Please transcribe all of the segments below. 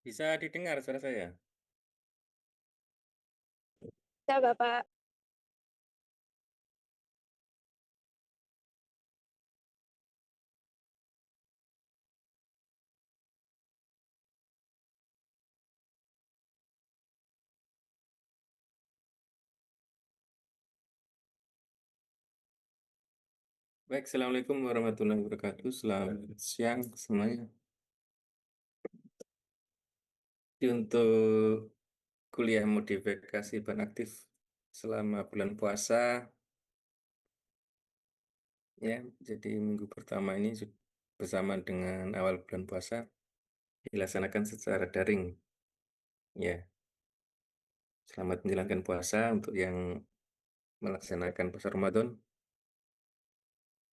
Bisa didengar suara saya? Ya, Bapak. Baik, Assalamualaikum warahmatullahi wabarakatuh. Selamat siang semuanya. Jadi untuk kuliah modifikasi ban aktif selama bulan puasa, ya, jadi minggu pertama ini bersama dengan awal bulan puasa dilaksanakan secara daring. Ya, selamat menjalankan puasa untuk yang melaksanakan puasa Ramadan.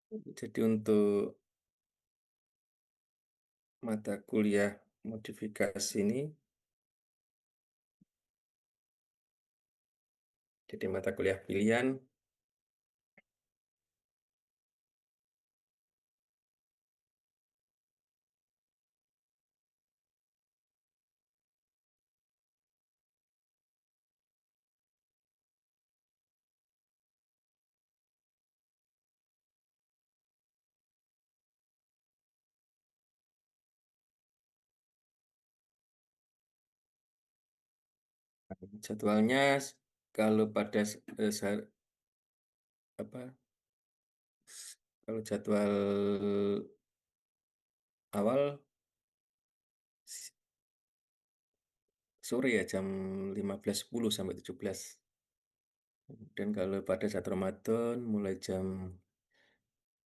Jadi untuk mata kuliah modifikasi ini, jadi mata kuliah pilihan. Jadwalnya kalau pada apa kalau jadwal awal sore ya jam 15.10 sampai 17. Dan kalau pada saat Ramadan mulai jam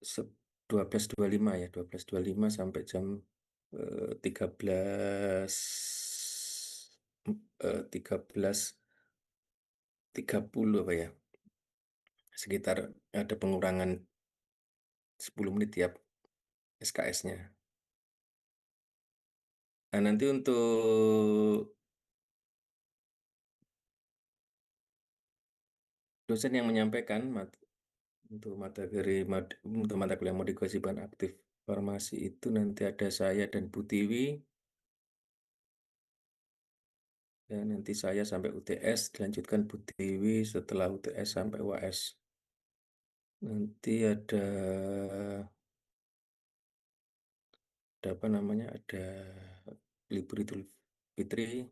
12.25 ya, 12.25 sampai jam 13.30 apa ya. Sekitar ada pengurangan 10 menit tiap SKS-nya. Nah, nanti untuk dosen yang menyampaikan untuk untuk mata kuliah modifikasi bahan aktif farmasi itu nanti ada saya dan Bu Tiwi, dan nanti saya sampai UTS, dilanjutkan Bu Tiwi setelah UTS sampai UAS. Nanti ada apa namanya, ada libur Idul Fitri.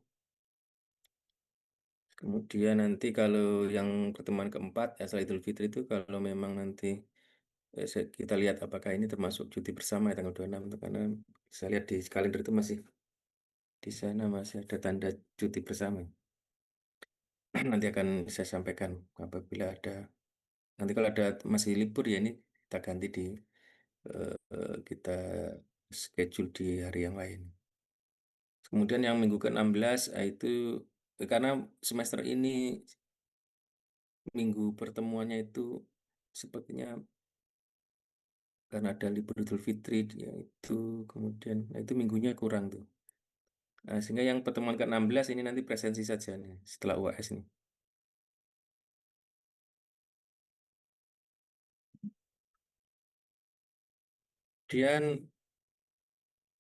Kemudian nanti kalau yang pertemuan keempat, ya setelah Idul Fitri itu kalau memang nanti kita lihat apakah ini termasuk cuti bersama ya, tanggal 26 itu, karena saya lihat di kalender itu masih di sana masih ada tanda cuti bersama. Nanti akan saya sampaikan apabila ada, nanti kalau ada masih libur ya ini kita ganti kita schedule di hari yang lain. Kemudian yang minggu ke-16 itu karena semester ini minggu pertemuannya itu sepertinya karena ada libur Idul Fitri ya itu, kemudian itu minggunya kurang tuh. Nah, sehingga yang pertemuan ke-16 ini nanti presensi saja nih setelah UAS nih. Kemudian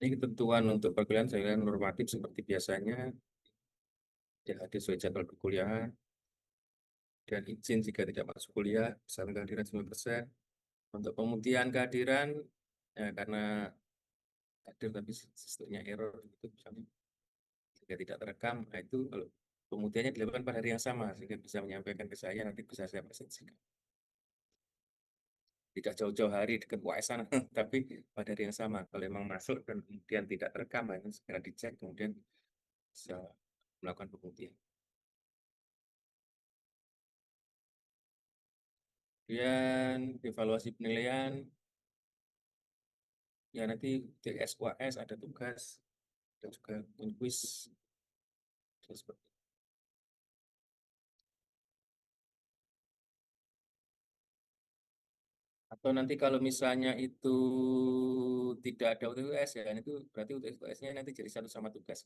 ini ketentuan untuk perkuliahan saya normatif seperti biasanya, ya hadir sesuai jadwal perkuliahan, dan izin jika tidak masuk kuliah bersama kehadiran 9%. Untuk pembuktian kehadiran, ya karena hadir tapi sistemnya error gitu misalnya, jika tidak terekam, nah itu kalau pembuktiannya dilakukan pada hari yang sama sehingga bisa menyampaikan ke saya, nanti bisa saya presentasikan. Tidak jauh-jauh hari dekat UAS sana, tapi pada hari yang sama. Kalau memang masuk dan kemudian tidak terekam, nah, itu segera dicek, kemudian bisa melakukan pembuktian. Kemudian evaluasi penilaian, ya nanti TS UAS ada tugas dan juga kuis. Atau nanti kalau misalnya itu tidak ada UTS ya, itu berarti UTS-nya nanti jadi satu sama tugas.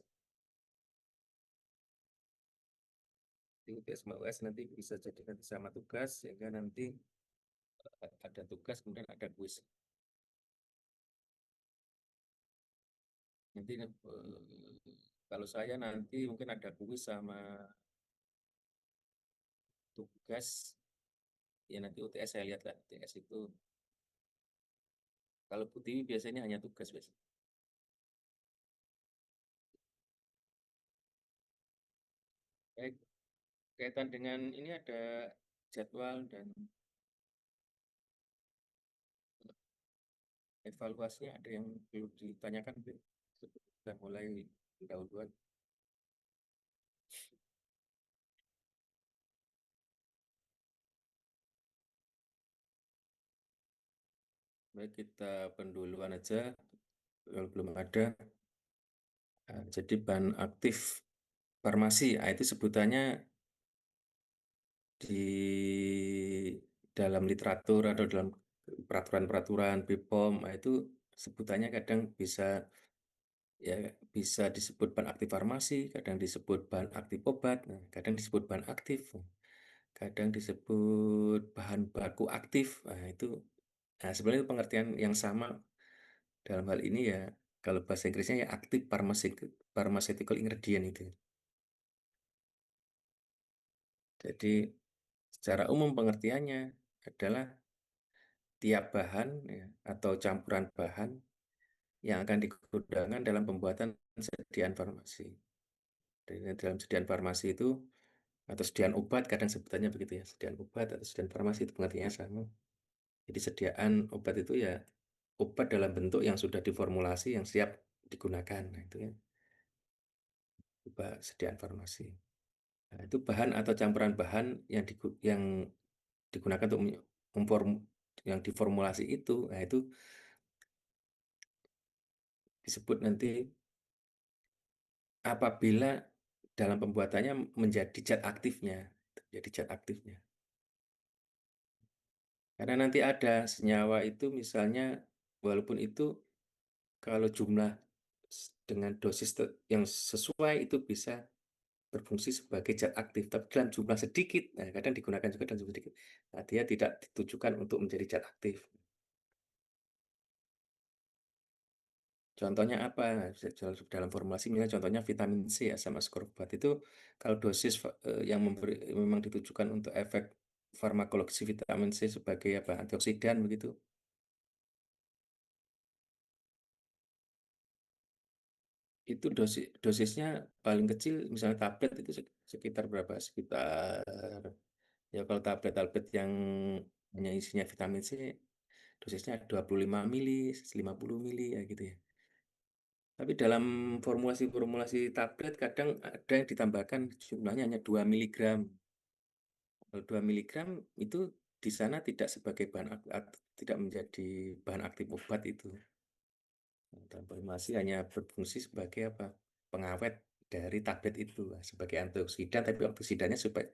Di UTS sama UTS nanti bisa jadi nanti sama tugas, sehingga nanti ada tugas kemudian ada kuis. Nanti Kalau saya nanti mungkin ada kuis sama tugas, ya nanti UTS saya lihat lah. UTS itu, kalau Bu Tiwi biasanya hanya tugas biasanya. Baik, kaitan dengan ini ada jadwal dan evaluasinya ada yang perlu ditanyakan, Bu? Sudah mulai pendahuluan. Baik, kita pendahuluan aja. Kalau belum ada, jadi bahan aktif farmasi, itu sebutannya di dalam literatur atau dalam peraturan-peraturan BPOM, itu sebutannya kadang bisa, ya, bisa disebut bahan aktif farmasi, kadang disebut bahan aktif obat, kadang disebut bahan aktif, kadang disebut bahan baku aktif. Itu, sebenarnya pengertian yang sama dalam hal ini ya. Kalau bahasa Inggrisnya ya aktif pharmaceutical ingredient itu. Jadi secara umum pengertiannya adalah tiap bahan, ya, atau campuran bahan yang akan digunakan dalam pembuatan sediaan farmasi. Dan dalam sediaan farmasi itu, atau sediaan obat, kadang sebutannya begitu ya, sediaan obat atau sediaan farmasi itu pengertiannya sama. Jadi sediaan obat itu ya obat dalam bentuk yang sudah diformulasi yang siap digunakan. Nah, itu ya obat sediaan farmasi. Nah, itu bahan atau campuran bahan yang digunakan untuk memform yang diformulasi itu. Nah, itu disebut nanti apabila dalam pembuatannya menjadi zat aktifnya, jadi zat aktifnya. Karena nanti ada senyawa itu misalnya, walaupun itu kalau jumlah dengan dosis yang sesuai itu bisa berfungsi sebagai zat aktif, tapi dalam jumlah sedikit, nah kadang digunakan juga dalam jumlah sedikit. Nah, dia tidak ditujukan untuk menjadi zat aktif. Contohnya apa? Dalam formulasi misalnya contohnya vitamin C, asam ascorbat itu kalau dosis yang memang ditujukan untuk efek farmakologi vitamin C sebagai apa, antioksidan begitu. Itu dosisnya paling kecil misalnya tablet itu sekitar berapa? Sekitar, ya kalau tablet-tablet yang hanya isinya vitamin C dosisnya 25 mili, 50 mili ya gitu ya. Tapi dalam formulasi-formulasi tablet kadang ada yang ditambahkan jumlahnya hanya 2 miligram. Kalau 2 miligram itu di sana tidak sebagai tidak menjadi bahan aktif obat itu. Dalam formulasi hanya berfungsi sebagai apa? Pengawet dari tablet itu, sebagai antioksidan, tapi antioksidannya supaya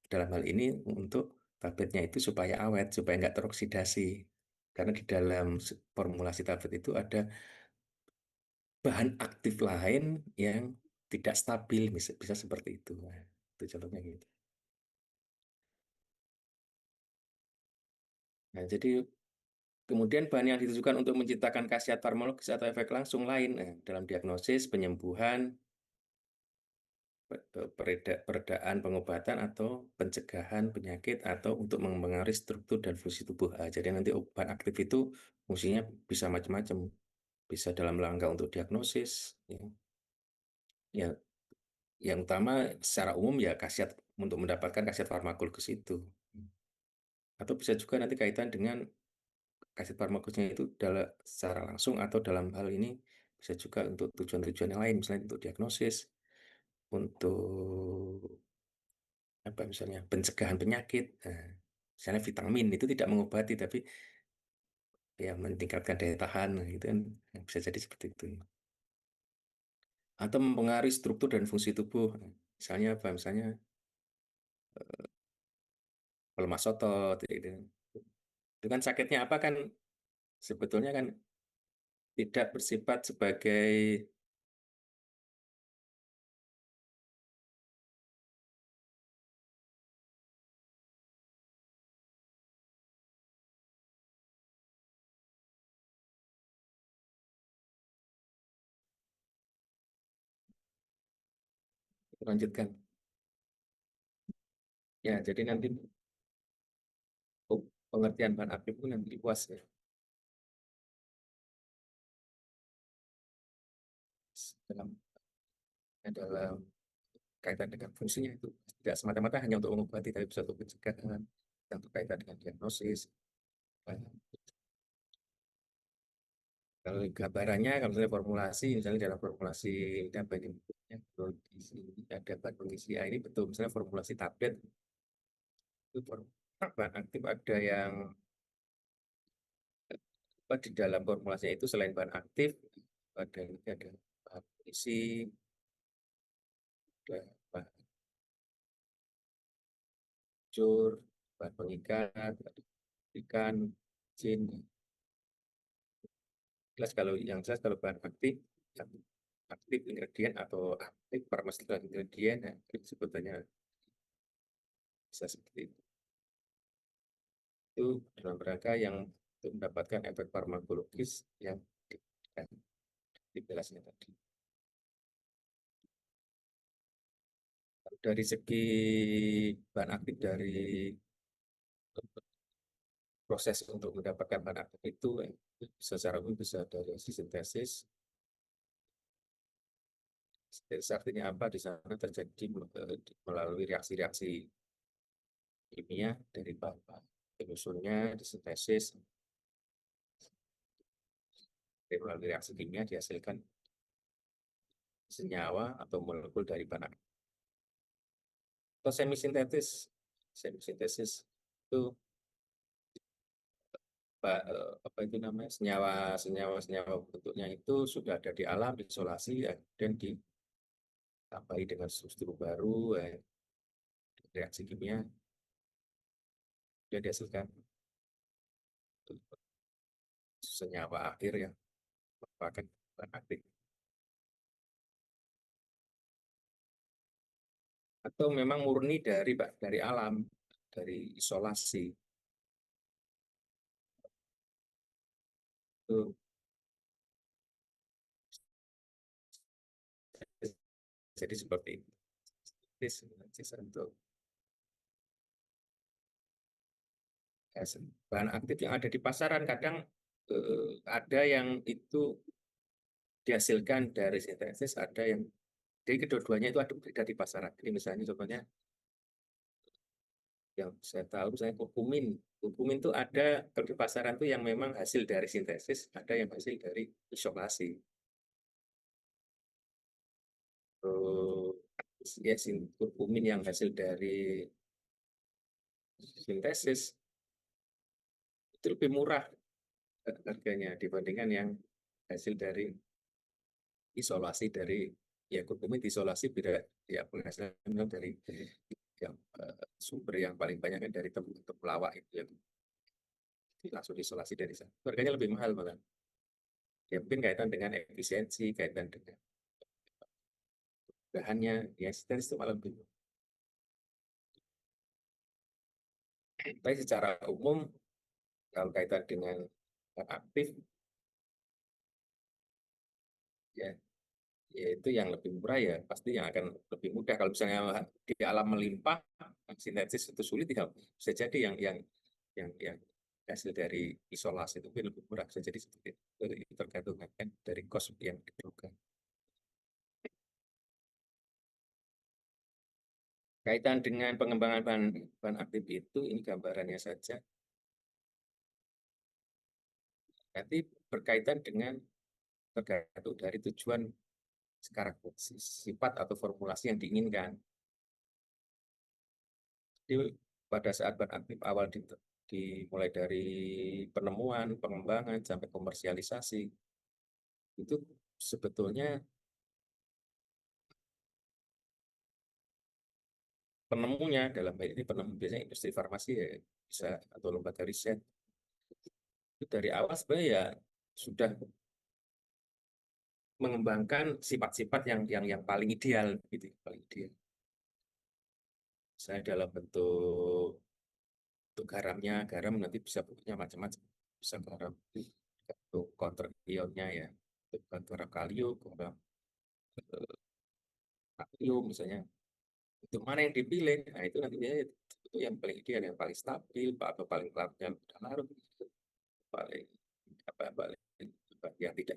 dalam hal ini untuk tabletnya itu supaya awet, supaya nggak teroksidasi. Karena di dalam formulasi tablet itu ada bahan aktif lain yang tidak stabil, bisa seperti itu. Nah, itu contohnya gitu. Nah, jadi kemudian bahan yang ditujukan untuk menciptakan khasiat farmakologis atau efek langsung lain, dalam diagnosis, penyembuhan, peredaan, pengobatan, atau pencegahan penyakit, atau untuk mempengaruhi struktur dan fungsi tubuh. Jadi nanti obat aktif itu fungsinya bisa macam-macam. Bisa dalam rangka untuk diagnosis, ya. Ya, yang utama secara umum ya khasiat, untuk mendapatkan khasiat farmakologis itu. Atau bisa juga nanti kaitan dengan khasiat farmakologisnya itu dalam secara langsung, atau dalam hal ini bisa juga untuk tujuan-tujuan yang lain, misalnya untuk diagnosis, untuk apa misalnya pencegahan penyakit. Nah, misalnya vitamin itu tidak mengobati tapi ya meningkatkan daya tahan, nah, gitu kan. Nah, bisa jadi seperti itu. Atau mempengaruhi struktur dan fungsi tubuh. Nah, misalnya apa? Misalnya lemas otot, gitu. Itu kan sakitnya apa kan, sebetulnya kan tidak bersifat sebagai, Lanjutkan. Ya, jadi nanti pengertian bahan aktif itu nanti luas ya. Dalam dalam kaitan dengan fungsinya itu tidak semata-mata hanya untuk mengobati, tapi bisa untuk pencegahan, yang berkaitan dengan diagnosis. Kalau gambarannya, kalau misalnya formulasi, misalnya dalam formulasi ini apa ini? Di sini ada bahan pengisi air ini betul, misalnya formulasi tablet itu bahan aktif ada yang apa di dalam formulasinya itu selain bahan aktif ada bahan pengisi, ada bahan hancur, bahan pengikat, ikan, jin. Jelas kalau yang jelas kalau bahan aktif, yang aktif ingredien atau aktif pharmaceutical ingredient, ya, itu sebutannya bisa seperti itu. Itu dalam rangka yang untuk mendapatkan efek farmakologis yang dijelaskan tadi. Dari segi bahan aktif dari proses untuk mendapatkan bahan aktif itu secara umum bisa dari sintesis. Sintesis artinya apa? Di sana terjadi melalui reaksi-reaksi kimia dari bahan-bahan penyusunnya, disintesis, melalui reaksi kimia dihasilkan senyawa atau molekul dari bahan aktif. Atau semisintetis, semisintesis itu apa itu namanya senyawa bentuknya itu sudah ada di alam, isolasi ya, dan ditambahi dengan struktur baru reaksi kimia dan dihasilkan senyawa akhir yang merupakan bahan aktif. Atau memang murni dari alam, dari isolasi itu. Jadi seperti itu. Sisa untuk bahan aktif yang ada di pasaran kadang ada yang itu dihasilkan dari sintesis, ada yang jadi kedua-duanya itu ada di pasaran. Jadi misalnya contohnya yang saya tahu misalnya kurkumin. Kurkumin itu ada kalau di pasaran itu yang memang hasil dari sintesis, ada yang hasil dari isolasi. Ya, kurkumin yang hasil dari sintesis itu lebih murah harganya dibandingkan yang hasil dari isolasi dari ya kurkumin diisolasi beda ya penghasilan dari yang sumber yang paling banyak kan dari temulawak itu yang langsung diisolasi dari sana. Harganya lebih mahal malah. Ya mungkin kaitan dengan efisiensi, kaitan dengan bahannya, ya sintetis itu malah lebih. Tapi secara umum kalau kaitan dengan aktif ya itu yang lebih murah ya pasti yang akan lebih mudah. Kalau misalnya di alam melimpah sintetis itu sulit ya bisa jadi yang hasil dari isolasi itu lebih murah, bisa jadi seperti itu tergantung kan dari cost yang diperlukan. Kaitan dengan pengembangan bahan aktif itu ini gambarannya saja. Nanti berkaitan dengan tergantung dari tujuan sekarang sifat atau formulasi yang diinginkan. Jadi pada saat bahan aktif awal dimulai dari penemuan, pengembangan sampai komersialisasi itu sebetulnya penemunya dalam hal ini penemu biasanya industri farmasi ya bisa atau lembaga riset itu dari awal sebenarnya ya sudah mengembangkan sifat-sifat yang paling ideal gitu, paling ideal. Saya dalam bentuk garamnya, garam nanti bisa bentuknya macam-macam, bisa garam untuk counter ionnya ya, untuk garam kalium, garam natrium misalnya. Untuk mana yang dipilih, nah itu nantinya itu yang paling ideal, yang paling stabil, atau paling larutnya udah larut, paling apa paling yang tidak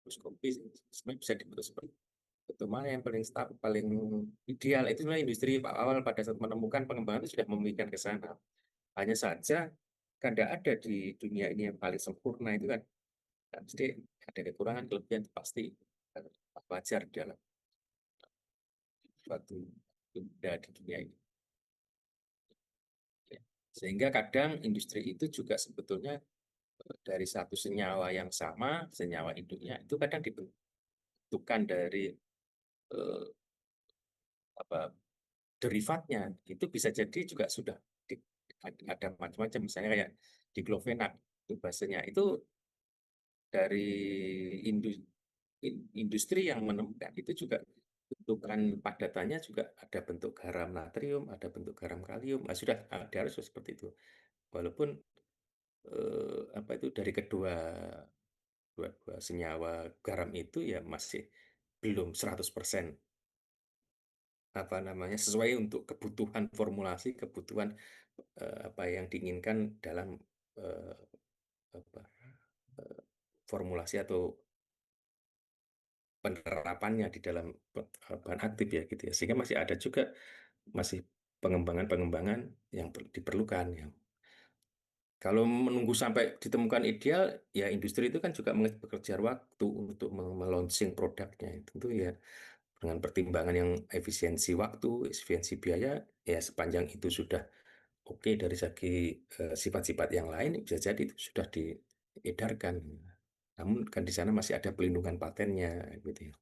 mikroskopis, sebenarnya bisa dibentuk seperti itu. Mana yang paling stabil, paling ideal itu sebenarnya industri awal pada saat menemukan pengembangan itu sudah memikirkan ke sana. Hanya saja kan tidak ada di dunia ini yang paling sempurna itu kan. Nah, mesti ada kekurangan, kelebihan itu pasti wajar dalam suatu benda di dunia ini. Ya. Sehingga kadang industri itu juga sebetulnya dari satu senyawa yang sama, senyawa induknya itu kadang dibentukkan dari eh, apa derivatnya itu bisa jadi juga sudah di- ada macam-macam, misalnya kayak diklofenak itu bahasanya itu dari industri, industri yang menemukan itu juga bentukan padatannya juga ada bentuk garam natrium, ada bentuk garam kalium. Nah, sudah ada harus seperti itu. Walaupun apa itu dari dua senyawa garam itu ya masih belum 100% apa namanya sesuai untuk kebutuhan formulasi, kebutuhan apa yang diinginkan dalam eh, apa, eh, formulasi atau penerapannya di dalam bahan aktif ya gitu ya. Sehingga masih ada juga masih pengembangan-pengembangan yang diperlukan ya. Kalau menunggu sampai ditemukan ideal, ya industri itu kan juga bekerja waktu untuk melaunching produknya. Tentu ya dengan pertimbangan yang efisiensi waktu, efisiensi biaya, ya sepanjang itu sudah oke dari segi sifat-sifat yang lain, bisa jadi itu sudah diedarkan. Namun kan di sana masih ada pelindungan patennya gitu ya.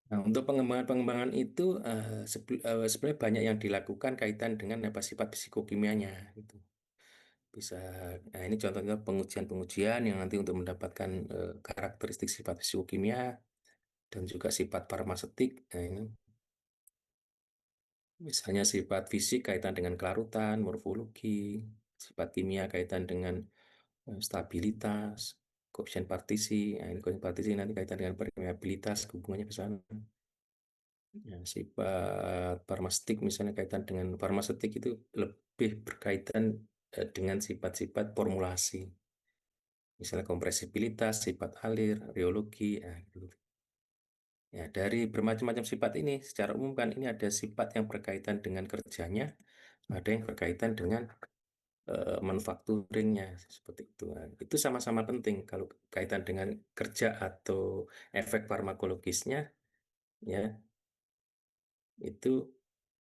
Nah, untuk pengembangan-pengembangan itu sebenarnya banyak yang dilakukan kaitan dengan apa sifat psikokimianya gitu. Bisa, nah ini contohnya pengujian-pengujian yang nanti untuk mendapatkan karakteristik sifat psikokimia dan juga sifat farmaseutik. Nah, ini misalnya sifat fisik kaitan dengan kelarutan, morfologi, sifat kimia kaitan dengan stabilitas, koefisien partisi. Nah, ini koefisien partisi nanti kaitan dengan permeabilitas, hubungannya ke sana. Ya, sifat farmaseutik misalnya kaitan dengan farmaseutik itu lebih berkaitan dengan sifat-sifat formulasi. Misalnya kompresibilitas, sifat alir, reologi. Nah, gitu. Ya, dari bermacam-macam sifat ini, secara umum kan ini ada sifat yang berkaitan dengan kerjanya, ada yang berkaitan dengan manufakturingnya, seperti itu. Nah, itu sama-sama penting kalau kaitan dengan kerja atau efek farmakologisnya, ya itu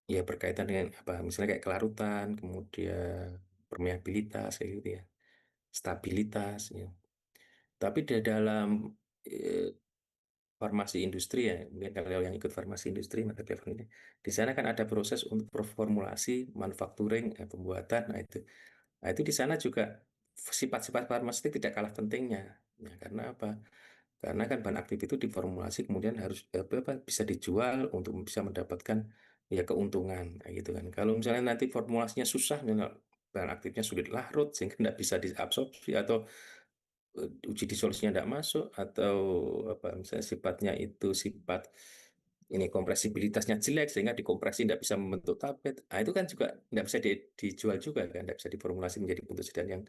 ya berkaitan dengan apa, misalnya kayak kelarutan, kemudian permeabilitas, kayak gitu ya, stabilitas, ya. Tapi di dalam eh, farmasi industri ya, mungkin kalau yang ikut farmasi industri maka telepon ini, di sana kan ada proses untuk formulasi, manufacturing, pembuatan, nah itu di sana juga sifat-sifat farmaseutik tidak kalah pentingnya, ya, karena apa? Karena kan bahan aktif itu diformulasi kemudian harus bisa dijual untuk bisa mendapatkan ya keuntungan, kayak gitu kan. Kalau misalnya nanti formulasinya susah, misalnya bahan aktifnya sulit larut sehingga tidak bisa diabsorpsi atau uji disolusinya tidak masuk atau apa misalnya sifatnya itu sifat ini kompresibilitasnya jelek sehingga dikompresi tidak bisa membentuk tablet. Nah, itu kan juga tidak bisa dijual juga kan, tidak bisa diformulasi menjadi bentuk sedan yang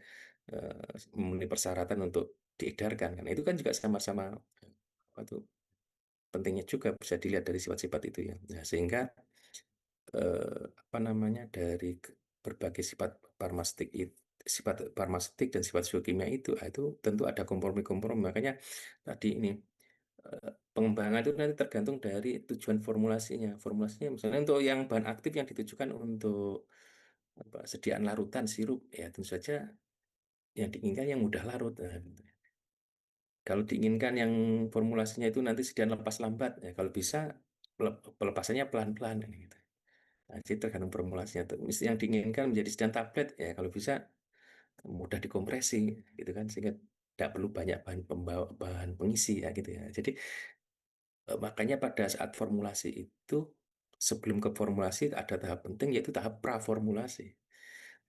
memenuhi persyaratan untuk diedarkan kan. Itu kan juga sama-sama apa tuh pentingnya juga bisa dilihat dari sifat-sifat itu ya. Nah, sehingga apa namanya dari berbagai sifat farmaseutik sifat farmaseutik dan sifat biokimia itu itu tentu ada kompromi-kompromi. Makanya tadi ini pengembangan itu nanti tergantung dari tujuan formulasinya. Formulasinya misalnya untuk yang bahan aktif yang ditujukan untuk apa, sediaan larutan sirup ya tentu saja yang diinginkan yang mudah larut. Nah, gitu. Kalau diinginkan yang formulasinya itu nanti sediaan lepas lambat ya kalau bisa pelepasannya pelan-pelan gitu. Nah, jadi tergantung formulasinya. Yang diinginkan menjadi sedan tablet ya kalau bisa mudah dikompresi gitu kan sehingga tidak perlu banyak bahan pembawa bahan pengisi ya gitu ya. Jadi makanya pada saat formulasi itu sebelum ke formulasi ada tahap penting yaitu tahap praformulasi.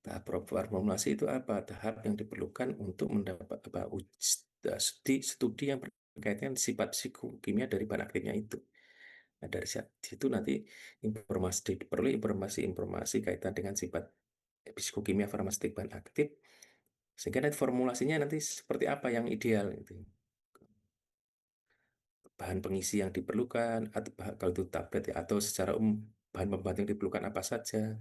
Tahap praformulasi itu apa? Tahap yang diperlukan untuk mendapat apa studi yang berkaitan sifat psikokimia dari bahan aktifnya itu. Nah, dari situ nanti perlu informasi-informasi kaitan dengan sifat psikokimia farmaseutik bahan aktif, sehingga nanti formulasinya nanti seperti apa yang ideal gitu. Bahan pengisi yang diperlukan, atau kalau itu tablet ya, atau secara umum bahan pembantu yang diperlukan apa saja.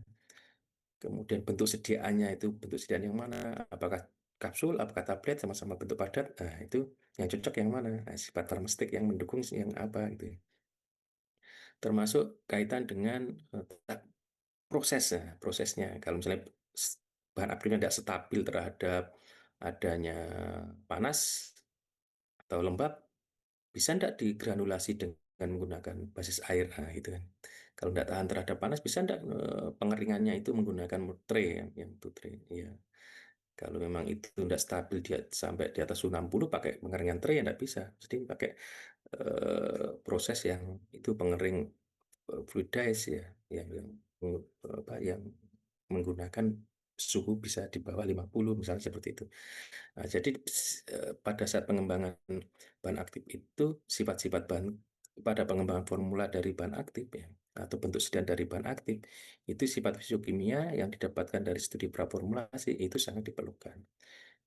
Kemudian bentuk sediaannya itu bentuk sediaan yang mana? Apakah kapsul, apakah tablet, sama-sama bentuk padat? Nah, itu yang cocok yang mana? Nah, sifat farmaseutik yang mendukung yang apa gitu ya. Termasuk kaitan dengan prosesnya. Kalau misalnya bahan aktifnya tidak stabil terhadap adanya panas atau lembab, bisa tidak digranulasi dengan menggunakan basis air. Nah, itu kan. Kalau tidak tahan terhadap panas, bisa tidak pengeringannya itu menggunakan tray yang itu tray. Iya. Kalau memang itu tidak stabil dia sampai di atas suhu 60 pakai pengeringan tray ya tidak bisa. Jadi pakai proses yang itu pengering fluidize ya, yang yang menggunakan suhu bisa di bawah 50 misalnya seperti itu. Nah, jadi pada saat pengembangan bahan aktif itu sifat-sifat bahan pada pengembangan formula dari bahan aktif ya atau bentuk sediaan dari bahan aktif itu sifat fisiokimia yang didapatkan dari studi praformulasi itu sangat diperlukan.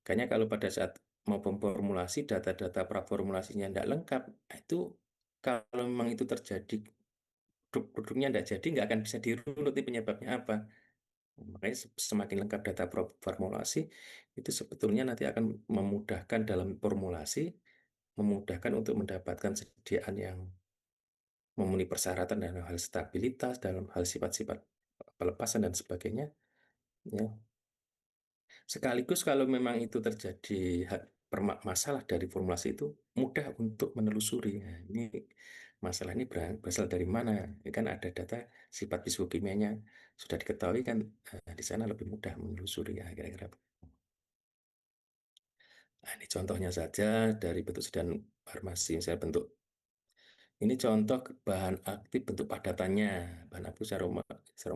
Kayaknya kalau pada saat mau memformulasi data-data praformulasinya tidak lengkap, itu kalau memang itu terjadi produknya tidak jadi nggak akan bisa dirunut penyebabnya apa. Makanya semakin lengkap data formulasi itu sebetulnya nanti akan memudahkan dalam formulasi, memudahkan untuk mendapatkan sediaan yang memenuhi persyaratan dalam hal stabilitas, dalam hal sifat-sifat pelepasan dan sebagainya. Ya. Sekaligus kalau memang itu terjadi masalah dari formulasi itu mudah untuk menelusuri. Nah, ini masalah ini berasal dari mana? Ini kan ada data sifat fisikokimianya sudah diketahui kan di sana lebih mudah menelusuri ya kira-kira. Nah, ini contohnya saja dari bentuk sediaan farmasi. Saya bentuk ini contoh bahan aktif bentuk padatannya. Bahan aktif secara umum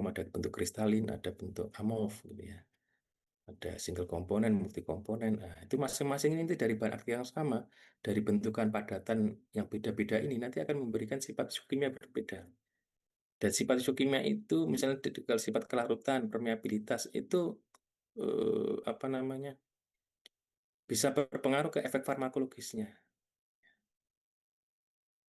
ada bentuk kristalin, ada bentuk amorf gitu ya. Ada single komponen, multi komponen. Nah, itu masing-masing ini dari bahan aktif yang sama, dari bentukan padatan yang beda-beda ini nanti akan memberikan sifat kimia berbeda. Dan sifat kimia itu, misalnya kalau sifat kelarutan, permeabilitas itu apa namanya bisa berpengaruh ke efek farmakologisnya.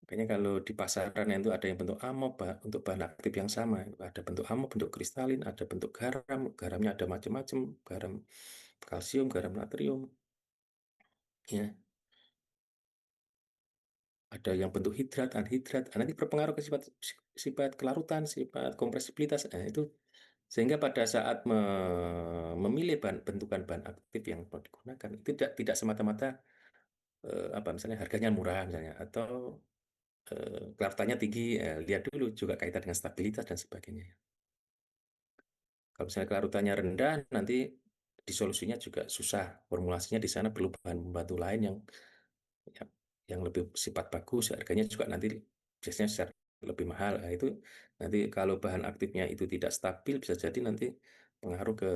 Makanya kalau di pasaran itu ada yang bentuk amop, untuk bahan aktif yang sama. Ada bentuk amop, bentuk kristalin, ada bentuk garam. Garamnya ada macam-macam, garam kalsium, garam natrium. Ya, ada yang bentuk hidrat, anhidrat. Nah, nanti berpengaruh ke sifat sifat kelarutan, sifat kompresibilitas. Nah, itu sehingga pada saat memilih bentukan bahan aktif yang mau digunakan itu tidak semata-mata apa misalnya harganya murah misalnya atau kelarutannya tinggi, lihat dulu juga kaitan dengan stabilitas dan sebagainya. Kalau misalnya kelarutannya rendah, nanti disolusinya juga susah. Formulasinya di sana perlu bahan pembantu lain yang yang lebih sifat bagus, harganya juga nanti biasanya lebih mahal. Nah, itu nanti kalau bahan aktifnya itu tidak stabil, bisa jadi nanti pengaruh ke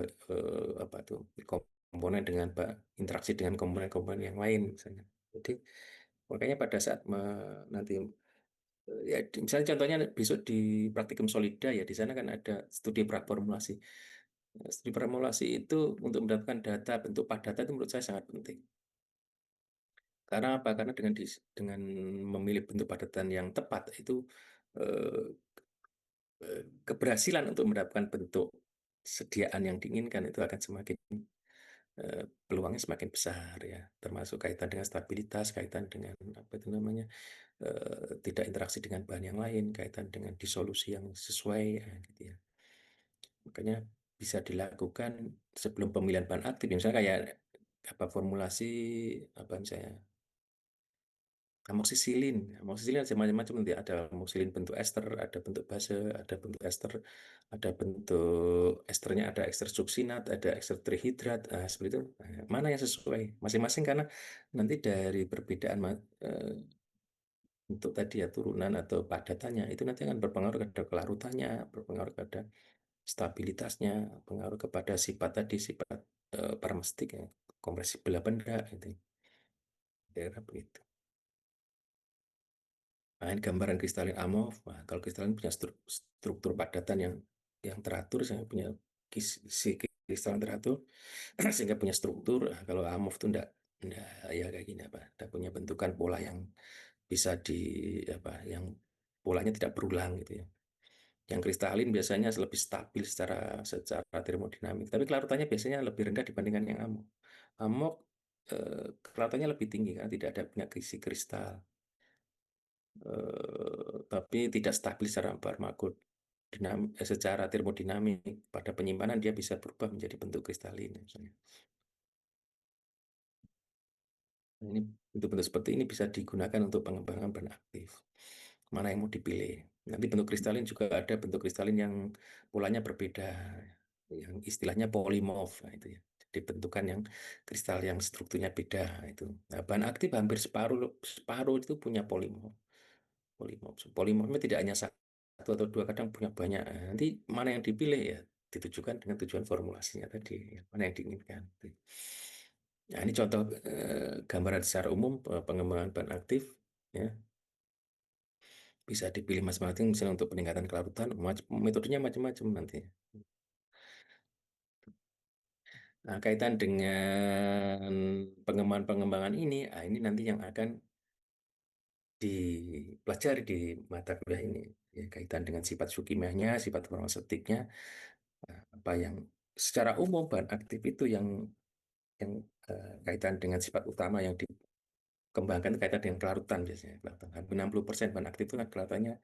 apa tuh komponen dengan interaksi dengan komponen-komponen yang lain misalnya. Jadi makanya pada saat nanti ya misalnya contohnya besok di praktikum solida ya di sana kan ada studi praformulasi. Studi praformulasi itu untuk mendapatkan data bentuk padatan itu menurut saya sangat penting. Karena apa? Karena dengan memilih bentuk padatan yang tepat itu eh, keberhasilan untuk mendapatkan bentuk sediaan yang diinginkan itu akan semakin peluangnya semakin besar ya. Termasuk kaitan dengan stabilitas, kaitan dengan apa itu namanya tidak interaksi dengan bahan yang lain, kaitan dengan disolusi yang sesuai ya, gitu ya. Makanya bisa dilakukan sebelum pemilihan bahan aktif, misalnya kayak apa formulasi apa misalnya amoksisilin. Amoksisilin ada macam-macam nanti ada amoksisilin bentuk ester, ada bentuk base, ada bentuk ester, ada bentuk esternya ada ester suksinat, ada ester trihidrat, seperti itu. Nah, mana yang sesuai masing-masing karena nanti dari perbedaan untuk tadi ya turunan atau padatannya itu nanti akan berpengaruh pada kelarutannya, berpengaruh pada stabilitasnya, pengaruh kepada sifat tadi sifat parmastik ya, kompresibel apa enggak gitu. daerah begitu. Nah, ini gambaran kristalin amorf. Nah, kalau kristalin punya struktur padatan yang teratur, saya punya si kristalin teratur, sehingga punya struktur. Nah, kalau amorf itu enggak ya kayak gini apa, enggak punya bentukan pola yang bisa di apa, yang polanya tidak berulang gitu ya. Yang kristalin biasanya lebih stabil secara termodinamik, tapi kelarutannya biasanya lebih rendah dibandingkan yang amorf. Amorf kelarutannya lebih tinggi karena tidak ada punya isi kristal. Tapi tidak stabil secara secara termodinamik. Pada penyimpanan dia bisa berubah menjadi bentuk kristalin misalnya. Nah, ini bentuk-bentuk seperti ini bisa digunakan untuk pengembangan bahan aktif. Mana yang mau dipilih? Nanti bentuk kristalin juga ada bentuk kristalin yang polanya berbeda, yang istilahnya polimorf. Nah, itu ya. Jadi bentukan yang kristal yang strukturnya beda itu. Nah, bahan aktif hampir separuh separuh itu punya polimorf. Polimorfnya tidak hanya satu atau dua, kadang punya banyak. Nah, nanti mana yang dipilih ya ditujukan dengan tujuan formulasinya tadi, mana yang diinginkan. Nah, ini contoh gambaran secara umum pengembangan bahan aktif. Ya, bisa dipilih masing-masing misalnya untuk peningkatan kelarutan, metodenya macam-macam nanti. Nah, kaitan dengan pengembangan ini, ini nanti yang akan dipelajari di mata kuliah ini. Ya, kaitan dengan sifat sukimianya, sifat farmaseutiknya, apa yang secara umum bahan aktif itu yang kaitan dengan sifat utama yang dikembangkan kaitan dengan kelarutan biasanya. Kelarutan. Hampir 60% bahan aktif itu kan kelarutannya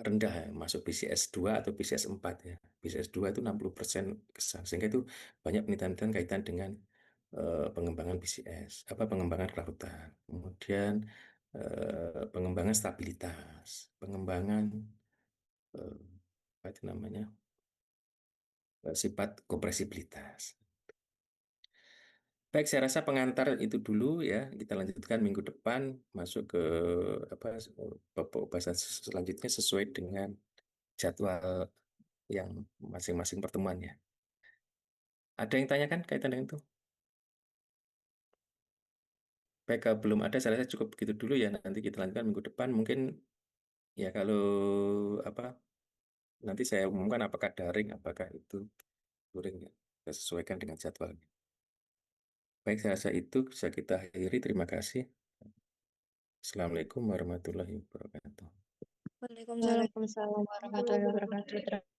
rendah, masuk BCS 2 atau BCS 4 ya. BCS 2 itu 60% kesal. Sehingga itu banyak penelitian-penelitian kaitan dengan pengembangan BCS, apa pengembangan kelarutan. Kemudian pengembangan stabilitas, pengembangan apa itu namanya? Sifat kompresibilitas. Baik, saya rasa pengantar itu dulu ya. Kita lanjutkan minggu depan masuk ke apa pembahasan selanjutnya sesuai dengan jadwal yang masing-masing pertemuan ya. Ada yang tanyakan kaitan dengan itu? Baik, kalau belum ada, saya rasa cukup begitu dulu ya. Nanti kita lanjutkan minggu depan. Mungkin ya kalau apa nanti saya umumkan apakah daring, apakah itu luring ya. Kita sesuaikan dengan jadwalnya. Baik, saya rasa itu bisa kita akhiri. Terima kasih. Assalamualaikum warahmatullahi wabarakatuh. Waalaikumsalam. Waalaikumsalam warahmatullahi wabarakatuh.